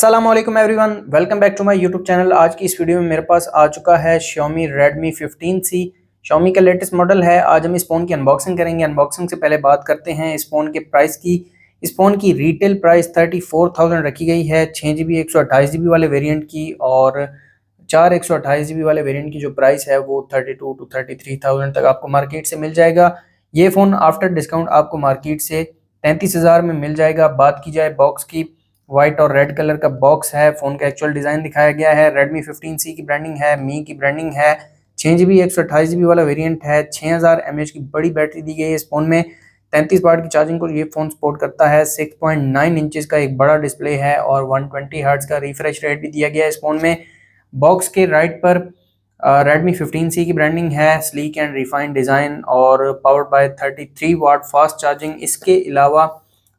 अस्सलाम वालेकुम everyone, welcome back to my YouTube channel. आज की इस वीडियो में मेरे पास आ चुका है Xiaomi Redmi 15C। Xiaomi का लेटेस्ट मॉडल है। आज हम इस फ़ोन की अनबॉक्सिंग करेंगे। अनबॉक्सिंग से पहले बात करते हैं इस फ़ोन के प्राइस की। इस फ़ोन की रिटेल प्राइस 34,000 रखी गई है 6GB 128GB वाले वेरिएंट की, और 4 128GB वाले वेरिएंट की जो प्राइस है वो 32 to 33,000 तक आपको मार्केट से मिल जाएगा। ये फ़ोन आफ्टर डिस्काउंट आपको मार्केट से 33,000 में मिल जाएगा। बात की जाए बॉक्स की, व्हाइट और रेड कलर का बॉक्स है। फोन का एक्चुअल डिजाइन दिखाया गया है। Redmi 15C की ब्रांडिंग है, मी की ब्रांडिंग है। 6GB 128GB वाला वेरिएंट है। 6000 mAh की बड़ी बैटरी दी गई है इस फोन में। 33 वाट की चार्जिंग को ये फोन सपोर्ट करता है। 6.9 इंचेस का एक बड़ा डिस्प्ले है और 120 हर्ट्ज का रिफ्रेश रेट भी दिया गया है इस फोन में। बॉक्स के राइट पर Redmi 15C की ब्रांडिंग है, स्लीक एंड रिफाइंड डिजाइन और powered by 33 watt fast charging. इसके अलावा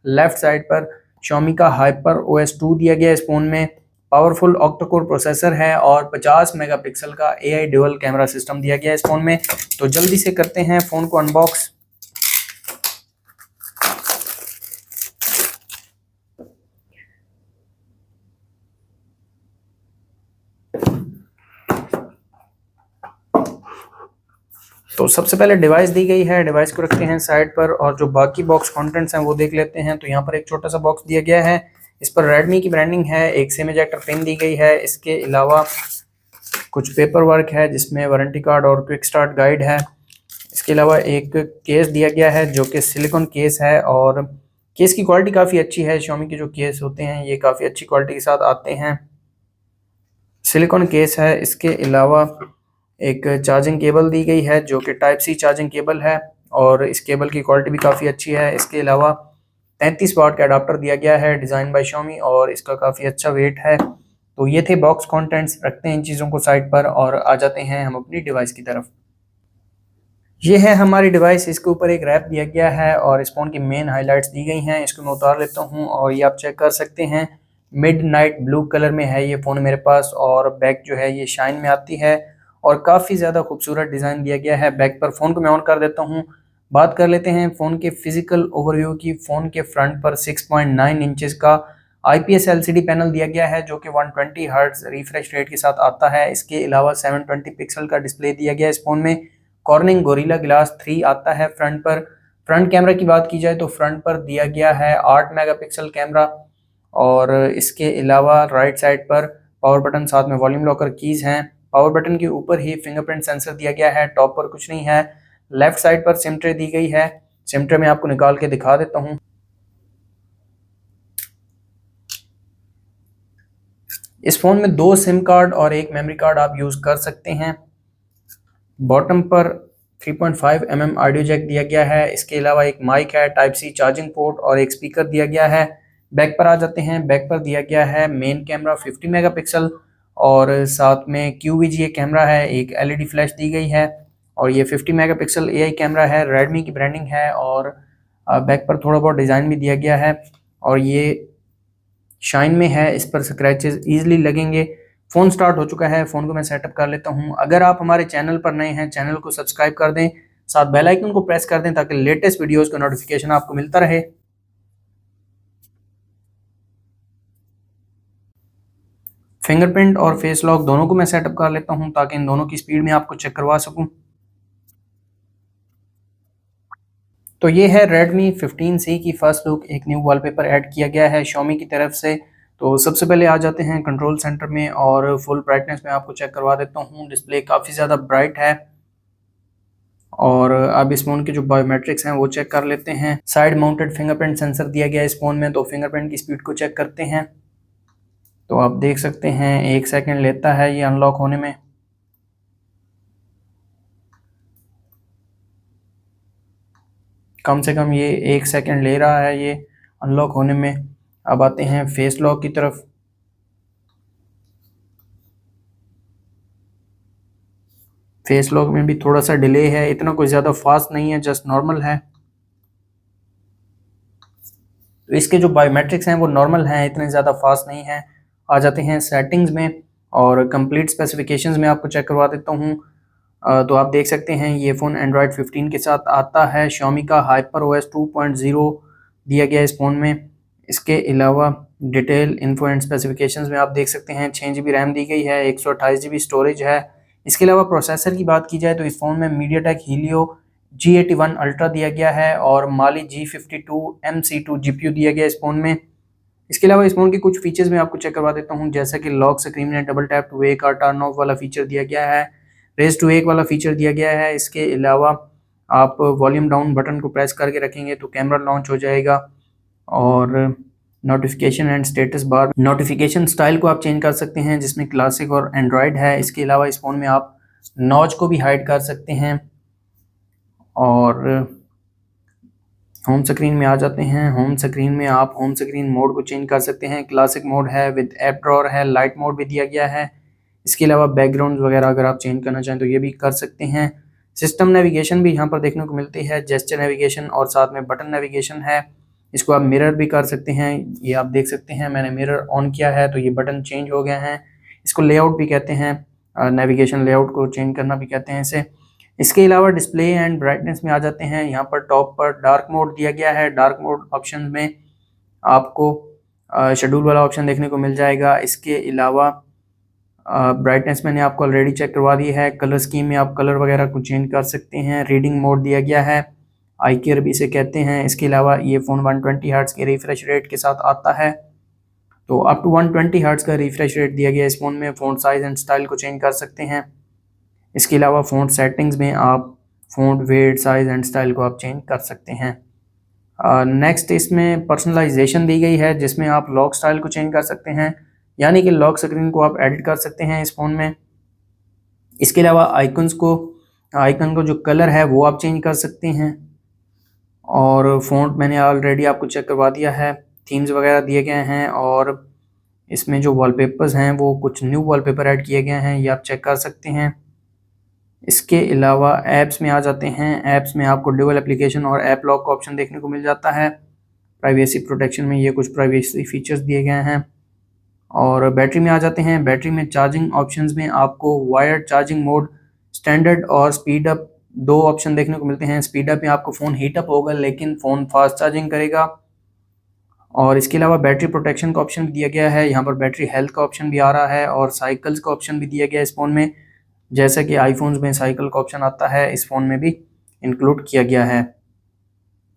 लेफ्ट साइड पर Xiaomi का हाइपर OS 2 दिया गया है इस फोन में। पावरफुल ऑक्टा-कोर प्रोसेसर है और 50 मेगापिक्सल का AI ड्यूअल कैमरा सिस्टम दिया गया है इस फोन में। तो जल्दी से करते हैं फोन को अनबॉक्स। तो सबसे पहले डिवाइस दी गई है, डिवाइस को रखते हैं साइड पर और जो बाकी बॉक्स कंटेंट्स हैं वो देख लेते हैं। तो यहाँ पर एक छोटा सा बॉक्स दिया गया है, इस पर Redmi की ब्रांडिंग है। एक सिम इजेक्टर पिन दी गई है। इसके अलावा कुछ पेपर वर्क है जिसमें वारंटी कार्ड और क्विक स्टार्ट गाइड है। इसके अलावा एक केस दिया गया है जो कि सिलिकॉन केस है और केस की क्वालिटी काफ़ी अच्छी है। Xiaomi के जो केस होते हैं ये काफ़ी अच्छी क्वालिटी के साथ आते हैं। सिलिकॉन केस है। इसके अलावा एक चार्जिंग केबल दी गई है जो कि टाइप सी चार्जिंग केबल है और इस केबल की क्वालिटी भी काफ़ी अच्छी है। इसके अलावा 33 वाट का अडाप्टर दिया गया है, डिज़ाइन बाय Xiaomi, और इसका काफ़ी अच्छा वेट है। तो ये थे बॉक्स कंटेंट्स। रखते हैं इन चीज़ों को साइड पर और आ जाते हैं हम अपनी डिवाइस की तरफ। ये है हमारी डिवाइस। इसके ऊपर एक रैप दिया गया है और इस फोन की मेन हाइलाइट्स दी गई हैं। इसको मैं उतार लेता हूँ और ये आप चेक कर सकते हैं, मिडनाइट ब्लू कलर में है ये फ़ोन मेरे पास, और बैक जो है ये शाइन में आती है और काफ़ी ज़्यादा खूबसूरत डिज़ाइन दिया गया है बैक पर। फ़ोन को मैं ऑन कर देता हूँ। बात कर लेते हैं फ़ोन के फिजिकल ओवरव्यू की। फ़ोन के फ्रंट पर 6.9 इंचेस का IPS LCD पैनल दिया गया है जो कि 120 हर्ट्ज रिफ्रेश रेट के साथ आता है। इसके अलावा 720 पिक्सल का डिस्प्ले दिया गया है इस फ़ोन में। कॉर्निंग गोरिल्ला ग्लास 3 आता है फ्रंट पर। फ्रंट कैमरा की बात की जाए तो फ्रंट पर दिया गया है 8 मेगापिक्सल कैमरा, और इसके अलावा राइट साइड पर पावर बटन, साथ में वॉल्यूम लॉकर कीज़ हैं। पावर बटन के ऊपर ही फिंगरप्रिंट सेंसर दिया गया है, टॉप पर कुछ नहीं है। लेफ्ट साइड पर सिम ट्रे दी गई है। सिम ट्रे में आपको निकाल के दिखा देता हूँ। इस फ़ोन में 2 सिम कार्ड और एक मेमोरी कार्ड आप यूज़ कर सकते हैं। बॉटम पर 3.5 mm ऑडियो जैक दिया गया है। इसके अलावा एक माइक है, टाइप सी चार्जिंग पोर्ट और एक स्पीकर दिया गया है। बैक पर आ जाते हैं। बैक पर दिया गया है मेन कैमरा 50 मेगापिक्सल और साथ में QVGA कैमरा है, एक LED फ्लैश दी गई है और ये 50 मेगापिक्सल AI कैमरा है। Redmi की ब्रांडिंग है और बैक पर थोड़ा बहुत डिज़ाइन भी दिया गया है और ये शाइन में है, इस पर स्क्रैचेस ईजिली लगेंगे। फ़ोन स्टार्ट हो चुका है। फ़ोन को मैं सेटअप कर लेता हूँ। अगर आप हमारे चैनल पर नए हैं, चैनल को सब्सक्राइब कर दें, साथ बेल आइकन को प्रेस कर दें ताकि लेटेस्ट वीडियोस का नोटिफिकेशन आपको मिलता रहे। फिंगरप्रिंट और फेस लॉक दोनों को मैं सेटअप कर लेता हूँ ताकि इन दोनों की स्पीड में आपको चेक करवा सकूँ। तो ये है Redmi 15C की फर्स्ट लुक। एक न्यू वॉलपेपर ऐड किया गया है Xiaomi की तरफ से। तो सबसे पहले आ जाते हैं कंट्रोल सेंटर में और फुल ब्राइटनेस में आपको चेक करवा देता हूँ। डिस्प्ले काफ़ी ज़्यादा ब्राइट है और अब इस फ़ोन के जो बायोमेट्रिक्स हैं वो चेक कर लेते हैं। साइड माउंटेड फिंगरप्रिंट सेंसर दिया गया है इस फ़ोन में, तो फिंगरप्रिंट की स्पीड को चेक करते हैं। तो आप देख सकते हैं 1 सेकेंड लेता है ये अनलॉक होने में। कम से कम ये 1 सेकेंड ले रहा है ये अनलॉक होने में। अब आते हैं फेस लॉक की तरफ। फेस लॉक में भी थोड़ा सा डिले है, इतना कोई ज़्यादा फास्ट नहीं है, जस्ट नॉर्मल है। तो इसके जो बायोमेट्रिक्स हैं वो नॉर्मल हैं, इतने ज़्यादा फास्ट नहीं है। आ जाते हैं सेटिंग्स में और कंप्लीट स्पेसिफिकेशंस में आपको चेक करवा देता हूँ। तो आप देख सकते हैं ये फ़ोन एंड्रॉयड 15 के साथ आता है। Xiaomi का हाइपर OS 2.0 दिया गया है इस फ़ोन में। इसके अलावा डिटेल इन्फो एंड स्पेसिफिकेशंस में आप देख सकते हैं 6 GB रैम दी गई है, 128 GB स्टोरेज है। इसके अलावा प्रोसेसर की बात की जाए तो इस फ़ोन में मीडियाटेक हीलियो G81 अल्ट्रा दिया गया है और माली G52 MC2 GPU दिया गया है इस फ़ोन में। इसके अलावा इस फ़ोन के कुछ फीचर्स मैं आपको चेक करवा देता हूँ, जैसा कि लॉक स्क्रीन में डबल टैप टू वेक और टर्न ऑफ वाला फीचर दिया गया है, रेज टू वेक वाला फीचर दिया गया है। इसके अलावा आप वॉल्यूम डाउन बटन को प्रेस करके रखेंगे तो कैमरा लॉन्च हो जाएगा। और notification and status bar, notification style को आप चेंज कर सकते हैं जिसमें क्लासिक और एंड्रॉयड है। इसके अलावा इस फ़ोन में आप नॉच को भी हाइड कर सकते हैं। और होम स्क्रीन में आ जाते हैं। होम स्क्रीन में आप होम स्क्रीन मोड को चेंज कर सकते हैं। क्लासिक मोड है, विद ऐप ड्रॉअर है, लाइट मोड भी दिया गया है। इसके अलावा बैकग्राउंड वगैरह अगर आप चेंज करना चाहें तो ये भी कर सकते हैं। सिस्टम नेविगेशन भी यहाँ पर देखने को मिलती है, जेस्चर नेविगेशन और साथ में बटन नेविगेशन है। इसको आप मिरर भी कर सकते हैं, ये आप देख सकते हैं मैंने मिरर ऑन किया है तो ये बटन चेंज हो गए हैं। इसको लेआउट भी कहते हैं, नेविगेशन लेआउट को चेंज करना भी कहते हैं इसे। इसके अलावा डिस्प्ले एंड ब्राइटनेस में आ जाते हैं। यहाँ पर टॉप पर डार्क मोड दिया गया है। डार्क मोड ऑप्शन में आपको शेड्यूल वाला ऑप्शन देखने को मिल जाएगा। इसके अलावा ब्राइटनेस मैंने आपको ऑलरेडी चेक करवा दी है। कलर स्कीम में आप कलर वगैरह को चेंज कर सकते हैं। रीडिंग मोड दिया गया है, आई केयर भी इसे कहते हैं। इसके अलावा ये फ़ोन 120 हर्ट्ज़ के रिफ्रेश रेट के साथ आता है, तो अप टू 120 हर्ट्ज़ का रिफ्रेश रेट दिया गया है इस फ़ोन में। फ़ॉन्ट साइज़ एंड स्टाइल को चेंज कर सकते हैं। इसके अलावा फ़ॉन्ट सेटिंग्स में आप font weight, size and style को आप चेंज कर सकते हैं। नेक्स्ट इसमें पर्सनलाइजेशन दी गई है जिसमें आप लॉक स्टाइल को चेंज कर सकते हैं, यानी कि लॉक स्क्रीन को आप एडिट कर सकते हैं इस फ़ोन में। इसके अलावा आइकन को जो कलर है वो आप चेंज कर सकते हैं। और फ़ॉन्ट मैंने ऑलरेडी आपको चेक करवा दिया है। थीम्स वगैरह दिए गए हैं और इसमें जो वॉलपेपर्स हैं वो कुछ न्यू वॉलपेपर ऐड किए गए हैं, ये आप चेक कर सकते हैं। इसके अलावा ऐप्स में आ जाते हैं। ऐप्स में आपको ड्यूअल एप्लीकेशन और ऐप लॉक का ऑप्शन देखने को मिल जाता है। प्राइवेसी प्रोटेक्शन में ये कुछ प्राइवेसी फीचर्स दिए गए हैं। और बैटरी में आ जाते हैं। बैटरी में चार्जिंग ऑप्शंस में आपको वायर्ड चार्जिंग मोड, स्टैंडर्ड और स्पीड अप दो ऑप्शन देखने को मिलते हैं। स्पीड अप में आपको फ़ोन हीट अप होगा लेकिन फ़ोन फास्ट चार्जिंग करेगा। और इसके अलावा बैटरी प्रोटेक्शन का ऑप्शन भी दिया गया है। यहाँ पर बैटरी हेल्थ का ऑप्शन भी आ रहा है और साइकिल्स का ऑप्शन भी दिया गया है इस फ़ोन में, जैसा कि आईफोन्स में साइकिल का ऑप्शन आता है इस फ़ोन में भी इंक्लूड किया गया है।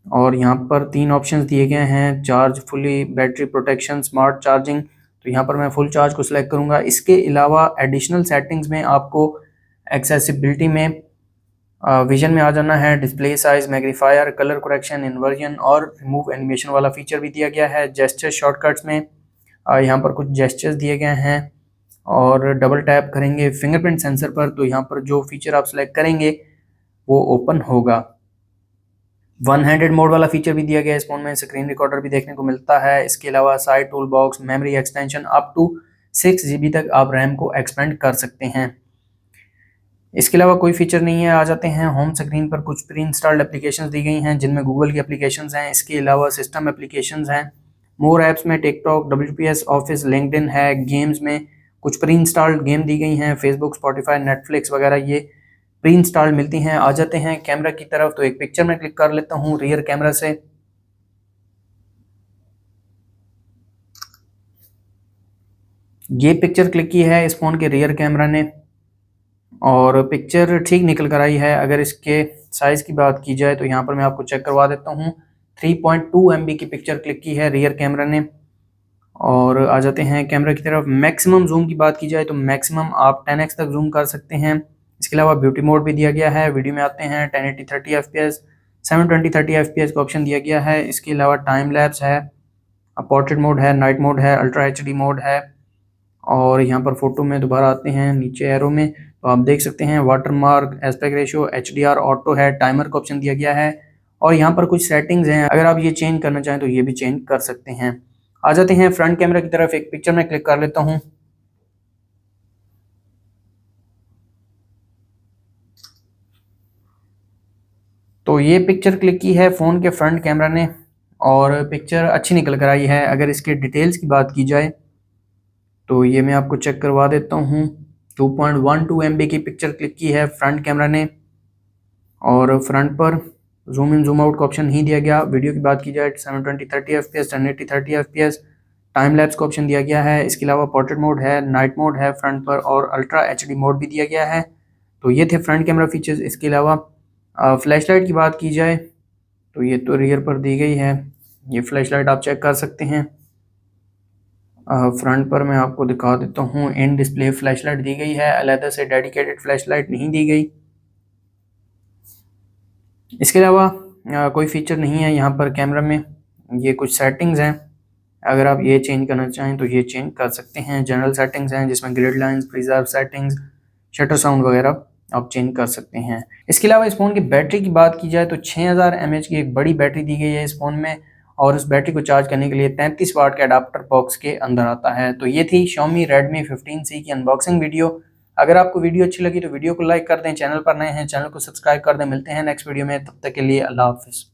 और यहाँ पर 3 ऑप्शंस दिए गए हैं, charge fully, battery protection, smart charging. तो यहाँ पर मैं फुल चार्ज को सिलेक्ट करूँगा। इसके अलावा एडिशनल सेटिंग्स में आपको एक्सेसिबिलिटी में विजन में आ जाना है। Display size, magnifier, colour correction, inversion और रिमूव एनिमेशन वाला फीचर भी दिया गया है। जेस्चर शॉर्टकट्स में यहाँ पर कुछ जेस्चर्स दिए गए हैं और डबल टैप करेंगे फिंगरप्रिंट सेंसर पर तो यहाँ पर जो फीचर आप सेलेक्ट करेंगे वो ओपन होगा। वन हैंडेड मोड वाला फीचर भी दिया गया है इस फोन में। स्क्रीन रिकॉर्डर भी देखने को मिलता है। इसके अलावा side tool box, memory extension, up to 6 GB तक आप रैम को एक्सपेंड कर सकते हैं। इसके अलावा कोई फीचर नहीं है। आ जाते हैं होम स्क्रीन पर। कुछ प्री इंस्टॉल्ड एप्लीकेशंस दी गई हैं जिनमें गूगल की एप्लीकेशंस हैं। इसके अलावा सिस्टम एप्लीकेशंस हैं। मोर ऐप्स में टिकटॉक, WPS ऑफिस, लिंक्डइन है। गेम्स में कुछ प्री इंस्टॉल्ड गेम दी गई हैं, फेसबुक, स्पॉटिफाई, नेटफ्लिक्स वगैरह ये प्री इंस्टॉल्ड मिलती हैं। आ जाते हैं कैमरा की तरफ, तो एक पिक्चर में क्लिक कर लेता हूँ रियर कैमरा से। ये पिक्चर क्लिक की है इस फ़ोन के रियर कैमरा ने और पिक्चर ठीक निकल कर आई है। अगर इसके साइज़ की बात की जाए तो यहाँ पर मैं आपको चेक करवा देता हूँ। 3.2 MB की पिक्चर क्लिक की है रियर कैमरा ने। और आ जाते हैं कैमरा की तरफ। मैक्सिमम जूम की बात की जाए तो मैक्सिमम आप 10x तक जूम कर सकते हैं। इसके अलावा ब्यूटी मोड भी दिया गया है। वीडियो में आते हैं 1080 30 FPS, 720 30 FPS का ऑप्शन दिया गया है। इसके अलावा टाइम लैप्स है, पोर्ट्रेट मोड है, नाइट मोड है, अल्ट्रा HD मोड है। और यहाँ पर फोटो में दोबारा आते हैं नीचे एरो में तो आप देख सकते हैं water mark, aspect ratio, HDR auto है, टाइमर का ऑप्शन दिया गया है। और यहाँ पर कुछ सेटिंग्स हैं, अगर आप ये चेंज करना चाहें तो ये भी चेंज कर सकते हैं। आ जाते हैं फ्रंट कैमरा की तरफ। एक पिक्चर में क्लिक कर लेता हूँ। तो ये पिक्चर क्लिक की है फ़ोन के फ्रंट कैमरा ने और पिक्चर अच्छी निकल कर आई है। अगर इसके डिटेल्स की बात की जाए तो ये मैं आपको चेक करवा देता हूँ। 2.12 MB की पिक्चर क्लिक की है फ्रंट कैमरा ने और फ्रंट पर जूम इन जूम आउट का ऑप्शन नहीं दिया गया। वीडियो की बात की जाए 720 30 FPS, 1080 30 FPS, टाइम लैप्स का ऑप्शन दिया गया है। इसके अलावा पोर्ट्रेट मोड है, नाइट मोड है फ्रंट पर, और अल्ट्रा HD मोड भी दिया गया है। तो ये थे फ्रंट कैमरा फीचर्स। इसके अलावा फ्लैश लाइट की बात की जाए तो ये तो रियर पर दी गई है, ये फ्लैश लाइट आप चेक कर सकते हैं। फ्रंट पर मैं आपको दिखा देता हूँ, इन डिस्प्ले फ्लैश लाइट दी गई है, अलहदा से डेडिकेटेड फ्लैश लाइट नहीं दी गई। इसके अलावा कोई फीचर नहीं है यहाँ पर कैमरा में। ये कुछ सेटिंग्स हैं, अगर आप ये चेंज करना चाहें तो ये चेंज कर सकते हैं। जनरल सेटिंग्स हैं जिसमें grid lines, preserve settings, shutter sound वगैरह आप चेंज कर सकते हैं। इसके अलावा इस फ़ोन की बैटरी की बात की जाए तो 6000 mAh की एक बड़ी बैटरी दी गई है इस फ़ोन में, और उस बैटरी को चार्ज करने के लिए 33 वाट के अडाप्टर बॉक्स के अंदर आता है। तो ये थी Xiaomi Redmi 15C की अनबॉक्सिंग वीडियो। अगर आपको वीडियो अच्छी लगी तो वीडियो को लाइक कर दें, चैनल पर नए हैं चैनल को सब्सक्राइब कर दें। मिलते हैं नेक्स्ट वीडियो में, तब तक के लिए अल्लाह हाफिज़।